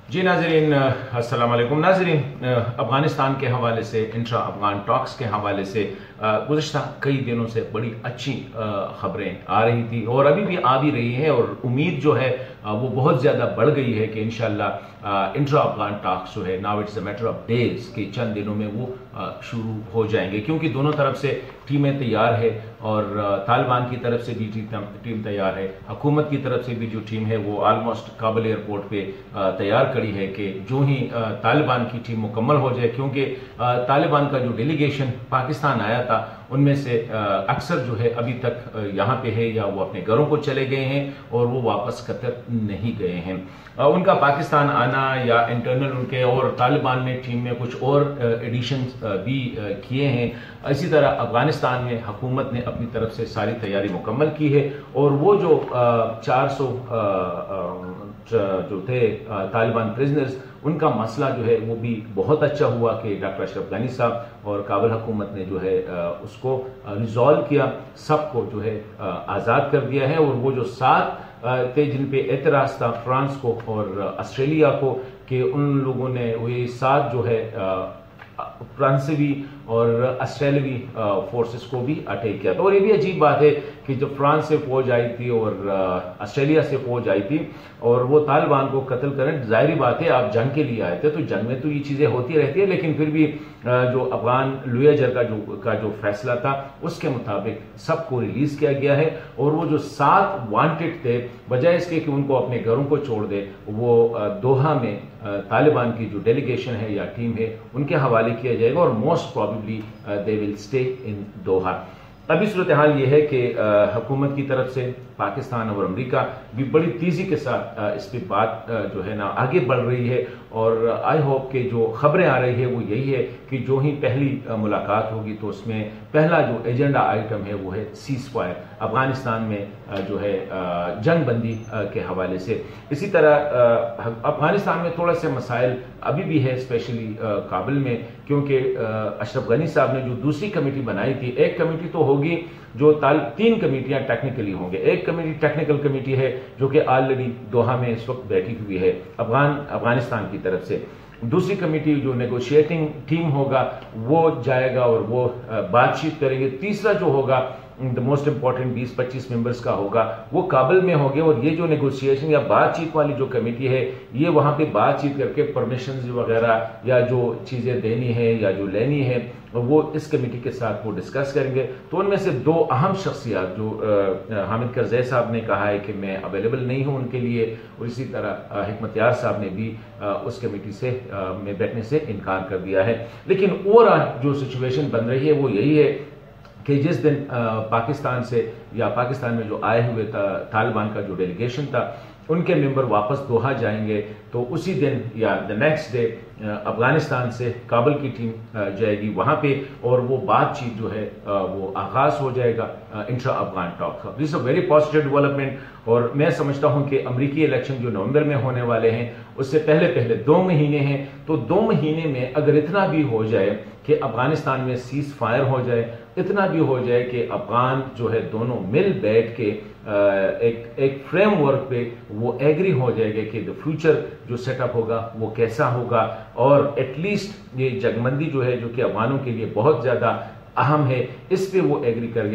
जी नाज़रीन, अस्सलाम वालेकुम। नाज़रीन, अफ़गानिस्तान के हवाले से, इंट्रा अफ़गान टॉक्स के हवाले से गुज़िश्ता कई दिनों से बड़ी अच्छी ख़बरें आ रही थी और अभी भी आ भी रही हैं और उम्मीद जो है वो बहुत ज़्यादा बढ़ गई है कि इंशाअल्लाह इंट्रा अफ़गान टॉक्स जो है, now it's a matter of days, कि चंद दिनों में वो शुरू हो जाएंगे, क्योंकि दोनों तरफ से टीमें तैयार है और तालिबान की तरफ से भी टीम तैयार है, हुकूमत की तरफ से भी जो टीम है वो ऑलमोस्ट काबुल एयरपोर्ट पे तैयार खड़ी है कि जो ही तालिबान की टीम मुकम्मल हो जाए, क्योंकि तालिबान का जो डेलीगेशन पाकिस्तान आया था उनमें से अक्सर जो है अभी तक यहाँ पे है या वो अपने घरों को चले गए हैं और वो वापस कतर नहीं गए हैं। उनका पाकिस्तान आना या इंटरनल उनके और तालिबान ने टीम में कुछ और एडिशन भी किए हैं। इसी तरह अफगानिस्तान में हुकूमत ने अपनी तरफ से सारी तैयारी मुकम्मल की है और वो जो 400 जो थे तालिबान प्रिजनर्स, उनका मसला जो है वो भी बहुत अच्छा हुआ कि डॉक्टर अशरफ गनी साहब और काबुल हुकूमत ने जो है उसको रिजॉल्व किया, सबको जो है आज़ाद कर दिया है। और वो जो 7 थे जिन पे एतराज़ था फ्रांस को और ऑस्ट्रेलिया को, कि उन लोगों ने वही 7 जो है फ्रांसीवी और ऑस्ट्रेलियावी फोर्सेस को भी अटैक किया था। और ये भी अजीब बात है कि जब फ्रांस से फौज आई थी और ऑस्ट्रेलिया से फौज आई थी और वो तालिबान को कत्ल करें, जाहिर बात है आप जंग के लिए आए थे, तो जंग में तो ये चीज़ें होती रहती है, लेकिन फिर भी जो अफगान लुयाजर का जो फैसला था उसके मुताबिक सबको रिलीज किया गया है। और वो जो 7 वांटेड थे, बजाय इसके कि उनको अपने घरों को छोड़ दे, वो दोहा में तालिबान की जो डेलीगेशन है या टीम है उनके हवाले किया जाएगा और most probably they will stay in Doha. अभी सूरत हाल ये है कि हुकूमत की तरफ से पाकिस्तान और अमेरिका भी बड़ी तेजी के साथ इस पे बात जो है ना आगे बढ़ रही है। और आई होप कि जो खबरें आ रही है वो यही है कि जो ही पहली मुलाकात होगी तो उसमें पहला जो एजेंडा आइटम है वो है सीज फायर, अफगानिस्तान में जो है जंग बंदी के हवाले से। इसी तरह अफगानिस्तान में थोड़ा से मसाइल अभी भी है, स्पेशली काबुल में, क्योंकि अशरफ गनी साहब ने जो दूसरी कमेटी बनाई थी, एक कमेटी तो होगी जो 3 कमेटियां टेक्निकली होंगे। एक कमेटी टेक्निकल कमेटी है जो कि ऑलरेडी दोहा में इस वक्त बैठी हुई है अफगानिस्तान की तरफ से। दूसरी कमेटी जो नेगोशिएटिंग टीम होगा वो जाएगा और वो बातचीत करेंगे। तीसरा जो होगा द मोस्ट इंपॉर्टेंट 20-25 मेंबर्स का होगा, वो काबुल में होंगे। और ये जो नेगोशिएशन या बातचीत वाली जो कमेटी है ये वहां पे बातचीत करके परमिशन वगैरह या जो चीजें देनी है या जो लेनी है वो इस कमेटी के साथ वो डिस्कस करेंगे। तो उनमें से 2 अहम शख्सियत जो हामिद करज़ई साहब ने कहा है कि मैं अवेलेबल नहीं हूं उनके लिए, और इसी तरह हिकमत यार साहब ने भी उस कमेटी से में बैठने से इनकार कर दिया है। लेकिन ओवरऑल जो सिचुएशन बन रही है वो यही है कि जिस दिन पाकिस्तान से या पाकिस्तान में जो आए हुए तालिबान का जो डेलीगेशन था उनके मेंबर वापस दोहा जाएंगे, तो उसी दिन या द नेक्स्ट डे अफगानिस्तान से काबुल की टीम जाएगी वहां पे और वो बातचीत जो है वो आगाज हो जाएगा इंट्रा अफगान टॉक का। This a very positive development. और मैं समझता हूं कि अमेरिकी इलेक्शन जो नवंबर में होने वाले हैं उससे पहले 2 महीने हैं, तो 2 महीने में अगर इतना भी हो जाए कि अफगानिस्तान में सीज फायर हो जाए, इतना भी हो जाए कि अफगान जो है दोनों मिल बैठ के एक फ्रेमवर्क पे वो एग्री हो जाएगा कि द फ्यूचर जो सेटअप होगा वो कैसा होगा, और एटलीस्ट ये जगबंदी जो है जो कि अफगानों के लिए बहुत ज्यादा अहम है, इस पे वो एग्री कर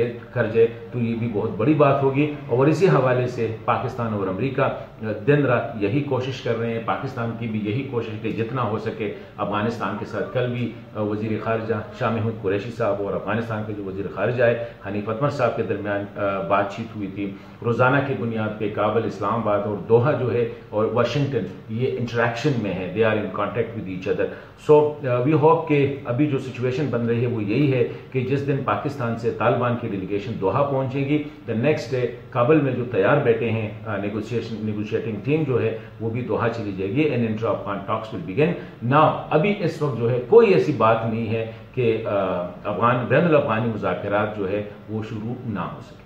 जाए तो ये भी बहुत बड़ी बात होगी। और इसी हवाले से पाकिस्तान और अमेरिका दिन रात यही कोशिश कर रहे हैं। पाकिस्तान की भी यही कोशिश कि जितना हो सके अफगानिस्तान के साथ, कल भी वजीर खारजा शाह महमूद कुरैशी साहब और अफगानिस्तान के जो वजीर खारजा है हनीफ अतमर साहब के दरमियान बातचीत हुई थी। रोजाना की बुनियाद पे काबुल, इस्लामाबाद और दोहा जो है और वाशिंगटन ये इंटरेक्शन में है, they are in contact with each other. So we hope कि अभी जो सिचुएशन बन रही है वो यही है कि जिस दिन पाकिस्तान से तालिबान की डेलीगेशन दोहा पहुंचेगी, द नेक्स्ट डे काबुल में जो तैयार बैठे हैं नेगोशिएटिंग टीम जो है वो भी दोहा चली जाएगी and intra Afghan talks will begin. Now अभी इस वक्त जो है कोई ऐसी बात नहीं है कि अफगानी मुज़ाकरात जो है वो शुरू ना हो सके।